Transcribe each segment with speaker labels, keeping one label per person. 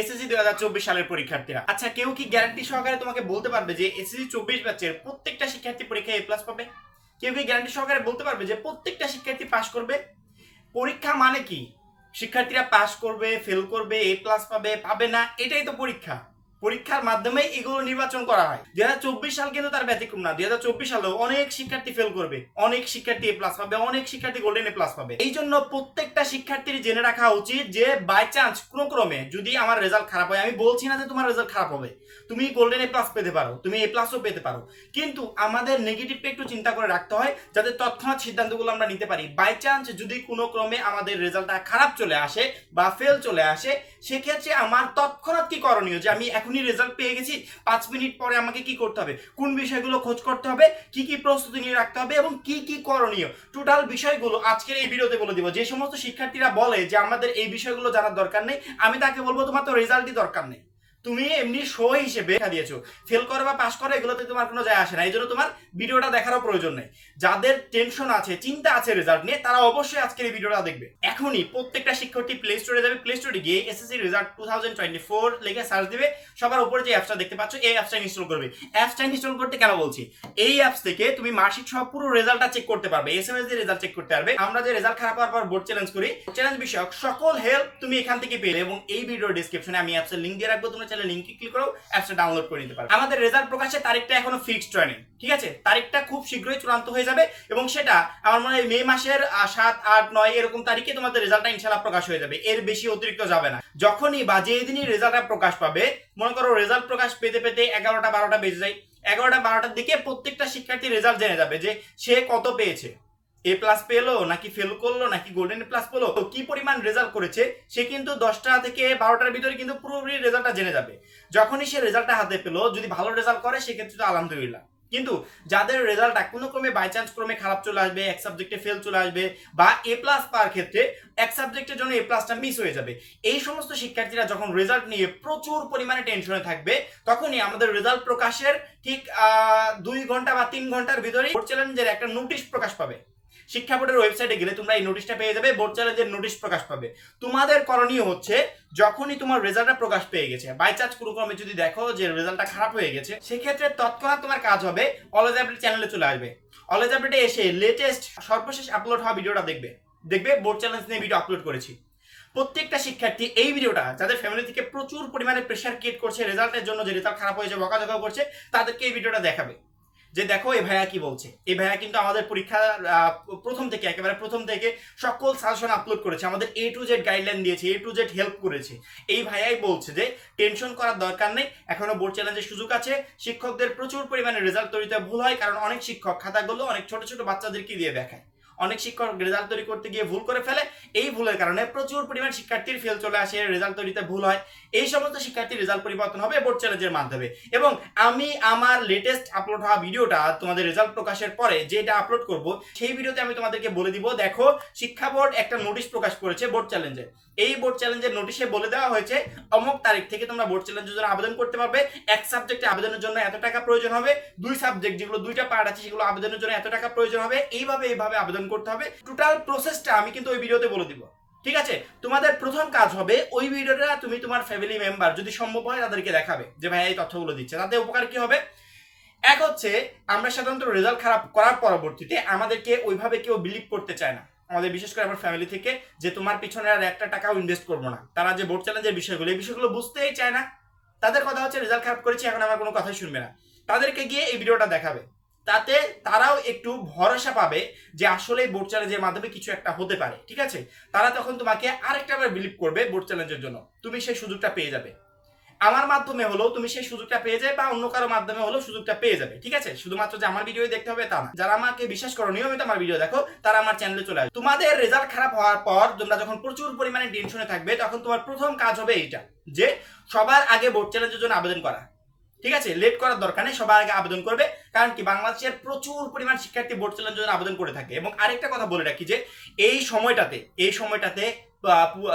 Speaker 1: SSC 2024 সালের পরীক্ষার্থীরা, আচ্ছা কেউ কি গ্যারান্টি সহকারে তোমাকে বলতে পারবে যে এসএসসি 24 ব্যাচের প্রত্যেকটা শিক্ষার্থী পরীক্ষায় এ প্লাস পাবে? কেউ কি গ্যারান্টি সহকারে বলতে পারবে যে প্রত্যেকটা শিক্ষার্থী পাশ করবে? পরীক্ষা মানে কি? শিক্ষার্থীরা পাশ করবে, ফেল করবে, এ প্লাস পাবে, পাবে না, এটাই তো পরীক্ষা। পরীক্ষার মাধ্যমে এগুলো নির্বাচন করা হয়। 2024 সাল কিন্তু তার ব্যতিক্রম না। 2024 সালেও অনেক শিক্ষার্থী ফেল করবে, অনেক শিক্ষার্থী এ প্লাস পাবে, অনেক শিক্ষার্থী গোল্ডেন এ প্লাস পাবে। এই জন্য প্রত্যেকটা শিক্ষার্থীর জেনে রাখা উচিত যে বাই চান্স কোনো ক্রমে যদি আমার রেজাল্ট খারাপ হয়, আমি বলছি না যে তোমার রেজাল্ট খারাপ হবে, তুমি গোল্ডেন এ প্লাস পেতে পারো, তুমি এ প্লাসও পেতে পারো, কিন্তু আমাদের নেগেটিভটা একটু চিন্তা করে রাখতে হয় যাতে তৎক্ষণাৎ সিদ্ধান্তগুলো আমরা নিতে পারি। বাই চান্স যদি কোনো ক্রমে আমাদের রেজাল্টটা খারাপ চলে আসে বা ফেল চলে আসে, সেক্ষেত্রে আমার তৎক্ষণাৎ কি করণীয়, যে আমি এখনই রেজাল্ট পেয়ে গেছি, 5 মিনিট পরে আমাকে কি করতে হবে, কোন বিষয়গুলো খোঁজ করতে হবে, কি কি প্রস্তুতি নিয়ে রাখতে হবে এবং কি কি করণীয়, টোটাল বিষয়গুলো আজকের এই ভিডিওতে বলে দিব। যে সমস্ত শিক্ষার্থীরা বলে যে আমাদের এই বিষয়গুলো জানার দরকার নেই, আমি তাকে বলবো তোমার তো রেজাল্টই দরকার নেই, তুমি এমনি শো হিসেবে দিয়েছো, ফেল করো বা পাস করো এগুলোতে তোমার কোনো যায় আসে না, এই জন্য তোমার ভিডিওটা দেখারও প্রয়োজন নেই। যাদের টেনশন আছে, চিন্তা আছে রেজাল্ট নিয়ে, তারা অবশ্যই আজকের এই ভিডিওটা দেখবে। এখনই প্রত্যেকটা শিক্ষার্থী প্লে স্টোরে যাবে, প্লে স্টোরে গিয়ে এসএসসি রেজাল্ট 2024 লিখে সার্চ দিবে, সবার উপরে যে অ্যাপসটা দেখতে পাচ্ছ এই অ্যাপসটা ইনস্টল করবে। অ্যাপসটা ইনস্টল করতে কেন বলছি, এই অ্যাপস থেকে তুমি মার্কশিট সহ পুরো রেজাল্টটা চেক করতে পারবে, এসএমএস দিয়ে রেজাল্ট চেক করতে পারবে। আমরা যে রেজাল্ট খারাপ হওয়ার পর বোর্ড চ্যালেঞ্জ করি, চ্যালেঞ্জ বিষয়ক সকল হেল্প তুমি এখান থেকে পেলে, এবং এই ভিডিওর ডেসক্রিপশনে আমি অ্যাপসের লিংক দিয়ে রাখবো, তোমরা চাইলে লিংকে ক্লিক করো অ্যাপসটা ডাউনলোড করে নিতে পারো। আমাদের রেজাল্ট প্রকাশের তারিখটা এখনো ফিক্সড হয়নি, ঠিক আছে, তারিখটা খুব শীঘ্রই চূড়ান্ত হয়ে যাবে এবং সেটা আমার মনে হয় মে মাসের 7, 8, 9 এরকম তারিখে তোমাদের রেজাল্টটা ইনশাআল্লাহ প্রকাশ হয়ে যাবে, এর বেশি অতিরিক্ত যাবে না। যখনই বা যেদিনই রেজাল্টটা প্রকাশ পাবে, মনে করো রেজাল্ট প্রকাশ পেতে পেতে 11টা 12টা বেজে যায়, 11টা 12টার দিকে প্রত্যেকটা শিক্ষার্থী রেজাল্ট জেনে যাবে যে সে কত পেয়েছে, এ প্লাস পেলো নাকি ফেল করলো নাকি গোল্ডেন প্লাস পেলো, কি পরিমাণ রেজাল্ট করেছে সে কিন্তু 10টা থেকে 12টার ভিতরে কিন্তু পুরোপুরি রেজাল্টটা জেনে যাবে। যখনই সে রেজাল্টটা হাতে পেলো, যদি ভালো রেজাল্ট করে সেক্ষেত্রে তো আলহামদুলিল্লাহ, কিন্তু যাদের রেজাল্টটা কোনো ক্রমে বাই চান্স ক্রমে খারাপ চলে আসবে, এক সাবজেক্টে ফেল চলে আসবে, বা এ প্লাস পাওয়ার ক্ষেত্রে এক সাবজেক্টের জন্য এ প্লাসটা মিস হয়ে যাবে, এই সমস্ত শিক্ষার্থীরা যখন রেজাল্ট নিয়ে প্রচুর পরিমাণে টেনশনে থাকবে, তখনই আমাদের রেজাল্ট প্রকাশের ঠিক 2 ঘন্টা বা 3 ঘন্টার ভিতরেই বোর্ড চ্যালেঞ্জের একটা নোটিশ প্রকাশ পাবে। শিক্ষা বোর্ডের ওয়েবসাইটে গেলে তোমরা এই নোটিশটা পেয়ে যাবে, বোর্ড চ্যালেঞ্জের নোটিশ প্রকাশ পাবে। তোমাদের করণীয় হচ্ছে, যখনই তোমার রেজাল্টটা প্রকাশ পেয়ে গেছে, বাই চান্স কোনো ক্রমে যদি দেখো যে রেজাল্টটা খারাপ হয়ে গেছে, সেক্ষেত্রে তৎক্ষণাৎ তোমার কাজ হবে অলওয়েজ আপডেট চ্যানেলে চলে আসবে। অলওয়েজ আপডেটে এসে লেটেস্ট সর্বশেষ আপলোড হওয়া ভিডিওটা দেখবে বোর্ড চ্যালেঞ্জ নিয়ে ভিডিও আপলোড করেছি। প্রত্যেকটা শিক্ষার্থী এই ভিডিওটা যাদের ফ্যামিলি থেকে প্রচুর পরিমাণে প্রেশার ক্রিয়েট করছে রেজাল্টের জন্য, যে রেজাল্ট খারাপ হয়েছে বকাঝকা করছে, তাদেরকে এই ভিডিওটা দেখাবে যে দেখো এই ভাইয়া কি বলছে। এই ভাইয়া কিন্তু আমাদের পরীক্ষা একেবারে প্রথম থেকে সকল সাজেশন আপলোড করেছে, আমাদের A to Z গাইডলাইন দিয়েছে, A to Z হেল্প করেছে। এই ভাইয়াই বলছে যে টেনশন করার দরকার নেই, এখনো বোর্ড চ্যালেঞ্জের সুযোগ আছে। শিক্ষকদের প্রচুর পরিমাণে রেজাল্ট তৈরিতে ভুল হয়, কারণ অনেক শিক্ষক খাতাগুলো অনেক ছোট ছোট বাচ্চাদেরকে দিয়ে দেখায়, অনেক শিক্ষক রেজাল্ট তৈরি করতে গিয়ে ভুল করে ফেলে, এই ভুলের কারণে প্রচুর পরিমাণ শিক্ষার্থীর ফেল চলে আসে, রেজাল্ট তৈরিতে ভুল হয়। এই সমস্ত শিক্ষার্থীর রেজাল্ট পরিবর্তন হবে বোর্ড চ্যালেঞ্জের মাধ্যমে। এবং আমি আমার লেটেস্ট আপলোড হওয়া ভিডিওটা তোমাদের রেজাল্ট প্রকাশের পরে যেটা আপলোড করব, সেই ভিডিওতে আমি তোমাদেরকে বলে দিব, দেখো শিক্ষা বোর্ড একটা নোটিশ প্রকাশ করেছে বোর্ড চ্যালেঞ্জে। এই বোর্ড চ্যালেঞ্জের নোটিশে বলে দেওয়া হয়েছে অমুক তারিখ থেকে তোমরা বোর্ড চ্যালেঞ্জের জন্য আবেদন করতে পারবে, এক সাবজেক্টে আবেদনের জন্য এত টাকা প্রয়োজন হবে, 2 সাবজেক্ট যেগুলো 2টা পার্ট আছে সেগুলো আবেদনের জন্য এত টাকা প্রয়োজন হবে, এইভাবে আবেদন করতে হবে। টোটাল প্রসেসটা আমি কিন্তু ওই ভিডিওতে বলে দিব, ঠিক আছে। তোমাদের প্রথম কাজ হবে ওই ভিডিওটা তুমি তোমার ফ্যামিলি মেম্বার যদি সম্ভব হয় তাদেরকে দেখাবে, যে ভাই এই তথ্যগুলো দিচ্ছে, তাতে উপকার কি হবে। এক হচ্ছে, আমরা সাধারণত রেজাল্ট খারাপ করার পরবর্তীতে আমাদেরকে ওইভাবে কেউ বিলিভ করতে চায় না, আমাদের বিশেষ করে আমার ফ্যামিলি থেকে, যে তোমার পিছনে আর একটা টাকাও ইনভেস্ট করবো না। তারা যে বোর্ড চ্যালেঞ্জের বিষয়গুলো, এই বিষয়গুলো বুঝতেই চায় না। তাদের কথা হচ্ছে রেজাল্ট খারাপ করেছি, এখন আমার কোনো কথাই শুনবে না। তাদেরকে গিয়ে এই ভিডিওটা দেখাবে, তাতে তারাও একটু ভরসা পাবে যে আসলে বোর্ড চ্যালেঞ্জের মাধ্যমে কিছু একটা হতে পারে, ঠিক আছে। তারা তখন তোমাকে আরেকটা বার বিলিভ করবে বোর্ড চ্যালেঞ্জের জন্য, তুমি সেই সুযোগটা পেয়ে যাবে। আমার মাধ্যমে হলেও তুমি সেই সুযোগটা পেয়ে যাবে, বা অন্য কারো মাধ্যমে হলেও সুযোগটা পেয়ে যাবে, ঠিক আছে। শুধুমাত্র যে আমার ভিডিও দেখতে হবে তা না, যারা আমাকে বিশ্বাস করো, নিয়মিত আমার ভিডিও দেখো, তারা আমার চ্যানেলে চলে আসবে। তোমাদের রেজাল্ট খারাপ হওয়ার পর তোমরা যখন প্রচুর পরিমাণে টেনশনে থাকবে, তখন তোমার প্রথম কাজ হবে এইটা, যে সবার আগে বোর্ড চ্যালেঞ্জের জন্য আবেদন করা, ঠিক আছে। লেট করার দরকার নেই, সবার আগে আবেদন করবে, কারণ কি বাংলাদেশের প্রচুর পরিমাণ শিক্ষার্থী বোর্ড চ্যালেঞ্জের জন্য আবেদন করে থাকে। এবং আরেকটা কথা বলে রাখি, যে এই সময়টাতে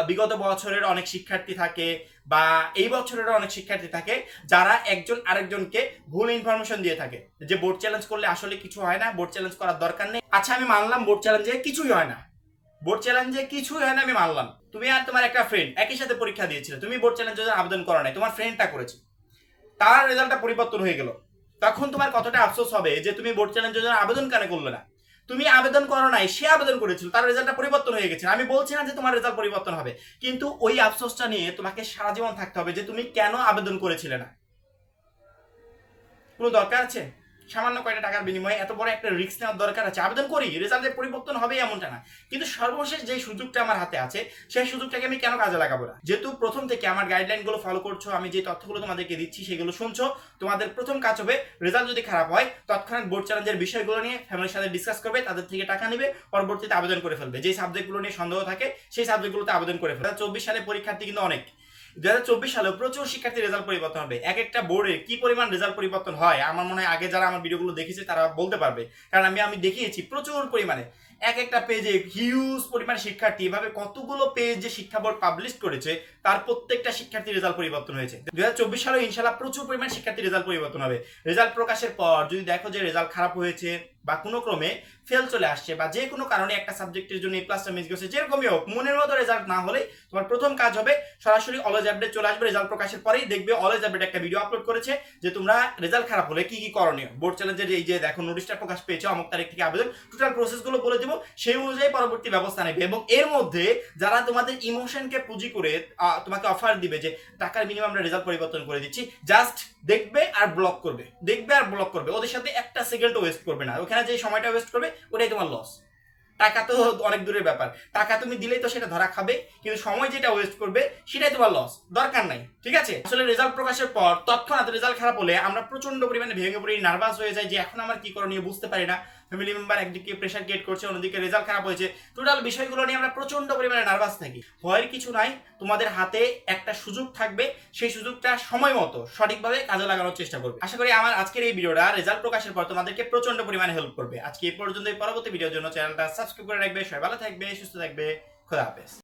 Speaker 1: বিগত বছরের অনেক শিক্ষার্থী থাকে, বা এই বছরেরও অনেক শিক্ষার্থী থাকে, যারা একজন আরেকজনকে ভুল ইনফরমেশন দিয়ে থাকে, যে বোর্ড চ্যালেঞ্জ করলে আসলে কিছু হয় না, বোর্ড চ্যালেঞ্জ করার দরকার নেই। আচ্ছা আমি মানলাম বোর্ড চ্যালেঞ্জে কিছুই হয় না, বোর্ড চ্যালেঞ্জে কিছু হয় না, আমি মানলাম। তুমি আর তোমার একটা ফ্রেন্ড একই সাথে পরীক্ষা দিয়েছিলে, তুমি বোর্ড চ্যালেঞ্জের আবেদন করো নাই, তোমার ফ্রেন্ডটা করেছে, তার রেজাল্টটা পরিবর্তন হয়ে গেল, তখন তোমার কতটা আফসোস হবে যে তুমি বোর্ড চ্যালেঞ্জের জন্য আবেদন কেন করলে না? তুমি আবেদন করো নাই, সে আবেদন করেছিল, তার রেজাল্টটা পরিবর্তন হয়ে গেছে। আমি বলছি না যে তোমার রেজাল্ট পরিবর্তন হবে, কিন্তু ওই আফসোসটা নিয়ে তোমাকে সারা জীবন থাকতে হবে যে তুমি কেন আবেদন করেছিলে না। কোনো দরকার আছে? সামান্য কয়টা টাকার বিনিময়ে এত বড় একটা রিস্ক নেওয়ার দরকার আছে? আবেদন করি, রেজাল্টের পরিবর্তন হবে এমনটা না, কিন্তু সর্বশেষ যে সুযোগটা আমার হাতে আছে সেই সুযোগটাকে আমি কেন কাজে লাগাবো না? যেহেতু প্রথম থেকে আমার গাইডলাইনগুলো ফলো করছো, আমি যে তথ্যগুলো তোমাদেরকে দিচ্ছি সেগুলো শুনছো, তোমাদের প্রথম কাজ হবে রেজাল্ট যদি খারাপ হয় তৎক্ষণাৎ বোর্ড চ্যালেঞ্জের বিষয়গুলো নিয়ে ফ্যামিলির সাথে ডিসকাস করবে, তাদের থেকে টাকা নেবে, পরবর্তীতে আবেদন করে ফেলবে। যেই সাবজেক্টগুলো নিয়ে সন্দেহ থাকে সেই সাবজেক্টগুলোতে আবেদন করে ফেলবে। 2024 সালে পরীক্ষার্থী কিন্তু অনেক, 2024 সালে প্রচুর শিক্ষার্থীর রেজাল্ট পরিবর্তন হবে। এক একটা বোর্ডে কি পরিমাণ রেজাল্ট পরিবর্তন হয় আমার মনে হয় আগে যারা আমার ভিডিওগুলো দেখেছে তারা বলতে পারবে, কারণ আমি দেখিয়েছি প্রচুর পরিমাণে এক একটা পেজে হিউজ পরিমাণ শিক্ষার্থী, এভাবে কতগুলো পেজ যে শিক্ষা বোর্ড পাবলিশ করেছে তার প্রত্যেকটা শিক্ষার্থীর রেজাল্ট পরিবর্তন হয়েছে। 2024 সালে ইনশাআল্লাহ প্রচুর পরিমাণ শিক্ষার্থীর রেজাল্ট পরিবর্তন হবে। রেজাল্ট প্রকাশের পর যদি দেখো যে রেজাল্ট খারাপ হয়েছে বা কোনো ক্রমে ফেল চলে আসছে বা যে কোনো কারণে একটা সাবজেক্টের জন্য এ প্লাসটা মিস গেছে, যেরকমই হোক মনের মতো রেজাল্ট না হলে তোমার প্রথম কাজ হবে সরাসরি অলওয়েজ আপডেট চলে আসবে। রেজাল্ট প্রকাশের পরেই দেখবে অলওয়েজ আপডেট একটা ভিডিও আপলোড করেছে যে তোমরা রেজাল্ট খারাপ হলে কি কি করণীয়, বোর্ড চ্যালেঞ্জের এই যে দেখো নোটিশটা প্রকাশ পেয়েছে অমুক তারিখ থেকে আবেদন, টোটাল প্রসেসগুলো বলে দেবো, সেই অনুযায়ী পরবর্তী ব্যবস্থা নেবে। এবং এর মধ্যে যারা তোমাদের ইমোশনকে পুঁজি করে তোমাকে অফার দিবে যে টাকার বিনিময়ে আমরা রেজাল্ট পরিবর্তন করে দিচ্ছি, জাস্ট দেখবে আর ব্লক করবে, দেখবে আর ব্লক করবে, ওদের সাথে একটা সেকেন্ডও ওয়েস্ট করবে না। ওখানে যে সময়টা ওয়েস্ট করবে ওটাই তোমার লস। টাকা তো অনেক দূরের ব্যাপার, টাকা তুমি দিলেই তো সেটা ধরা খাবে, কিন্তু সময় যেটা ওয়েস্ট করবে সেটাই তোমার লস, দরকার নাই। ঠিক আছে, আসলে রেজাল্ট প্রকাশের পর তৎক্ষণাৎ রেজাল্ট খারাপ হলে আমরা প্রচন্ড পরিমাণে ভেঙে পড়ি, নার্ভাস হয়ে যাই যে এখন আমার কি করণীয় বুঝতে পারি না। ফ্যামিলি মেম্বার একদিকে প্রেশার ক্রিয়েট করছে, অন্যদিকে রেজাল্ট খারাপ হয়েছে, টোটাল বিষয়গুলো নিয়ে আমরা প্রচন্ড পরিমাণে নার্ভাস থাকি। ভয়ের কিছু নাই, তোমাদের হাতে একটা সুযোগ থাকবে, সেই সুযোগটা সময় মতো সঠিকভাবে কাজে লাগানোর চেষ্টা করবে। আশা করি আমার আজকের এই ভিডিওটা রেজাল্ট প্রকাশের পর তোমাদেরকে প্রচন্ড পরিমাণে হেল্প করবে। আজকে এই পর্যন্ত, পরবর্তী ভিডিওর জন্য চ্যানেলটা সাবস্ক্রাইব করে রাখবে। সবাই ভালো থাকবে, সুস্থ থাকবে, খোদা হাফেজ।